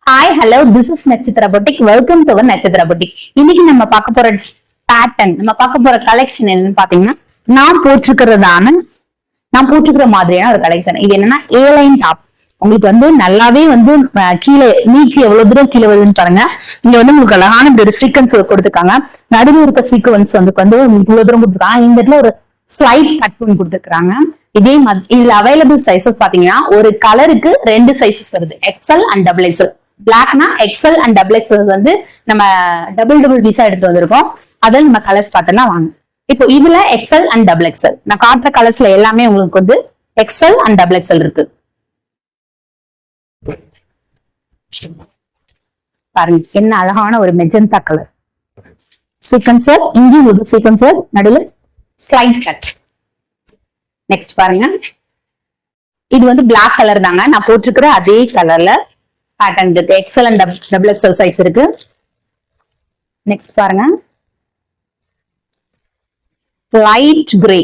Hi hello this is நட்சத்திர boutique. Welcome to நட்சத்திர boutique. இன்னைக்கு நம்ம பார்க்க போற பேட்டர்ன், நம்ம பார்க்க போற கலெக்ஷன் என்னன்னு பாத்தீங்கன்னா, நான் போட்டிருக்கிற மாதிரியான ஒரு கலெக்ஷன். இது என்னன்னா ஏலைன் டாப். உங்களுக்கு வந்து நல்லாவே வந்து கீழே நீக்கி எவ்வளவு தூரம் கீழே வருதுன்னு பாருங்க. இங்க வந்து உங்களுக்கு அழகான இப்படி ஒரு சீக்வன்ஸ் கொடுத்துருக்காங்க. நடுவில் இருக்க சீக்வன்ஸ் வந்து இவ்வளவு தூரம் கொடுத்துருக்காங்க. இந்த இடத்துல ஒரு ஸ்லைட் கட் பண்ணி கொடுத்துருக்காங்க. இதே மாதிரி இதுல அவைலபிள் சைசஸ் பாத்தீங்கன்னா ஒரு கலருக்கு 2 சைசஸ் வருது, எக்ஸ்எல் அண்ட் டபுள் எக்ஸ்எல். பிளாக்னா எக்ஸ்எல் அண்ட் டபுள் எக்ஸ்எல் வந்து நம்ம டபுள் பீஸா எடுத்து வந்திருக்கோம். அதில் நம்ம கலர்ஸ் பார்த்தோம்னா வாங்க. இப்போ இதுல எக்ஸ்எல் அண்ட் டபுள் எக்ஸ்எல் நான் காட்டுற கலர்ஸ்ல எல்லாமே உங்களுக்கு வந்து எக்ஸ்எல் அண்ட் டபுள் எக்ஸ்எல் இருக்கு. பாருங்க என்ன அழகான ஒரு மெஜந்தா கலர் சீக்வன்சர். இங்கேயும் ஒரு சீக்வன்சர், நடுவில் ஸ்லைட் கட். நெக்ஸ்ட் பாருங்க, இது வந்து பிளாக் கலர் தாங்க. நான் போட்டிருக்கிற அதே கலர்ல பேட்டர்ன் இருக்கு. XL and double XL size இருக்கு. நெக்ஸ்ட் பாருங்க, light grey.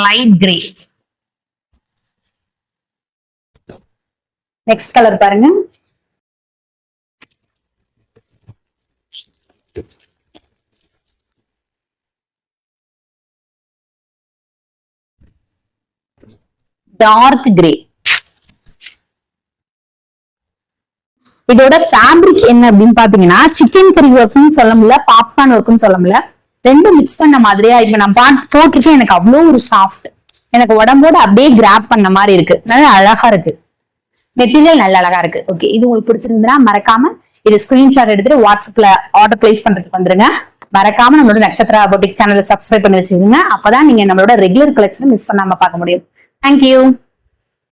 Light grey. Next colour பாருங்க, டார்க் கிரே. இதோட ஃபேப்ரிக் என்ன அப்படின்னு பாத்தீங்கன்னா, சிக்கன் கறி ஒர்க்னு சொல்ல முடியல, பாப்கார்ன் ஒர்க்னு சொல்ல முடியல, ரெண்டும் மிக்ஸ் பண்ண மாதிரியா. இப்ப நான் போட்டுட்டு எனக்கு அவ்வளவு ஒரு சாஃப்ட், எனக்கு உடம்போட அப்படியே கிராப் பண்ண மாதிரி இருக்கு. நல்லா அழகா இருக்கு, மெட்டீரியல் நல்ல அழகா இருக்கு. ஓகே, இது உங்களுக்கு பிடிச்சிருந்தா மறக்காம இது ஸ்கிரீன்ஷாட் எடுத்துட்டு வாட்ஸ்அப்ல ஆர்டர் பிளேஸ் பண்றதுக்கு வந்துருங்க. மறக்காம நம்மளோட நட்சத்திரா பொட்டிக் சேனலை சப்ஸ்கிரைப் பண்ணி வச்சுக்கோங்க. அப்பதான் நீங்க நம்மளோட ரெகுலர் கலெக்ஷன் மிஸ் பண்ணாம பார்க்க முடியும். தேங்க்யூ.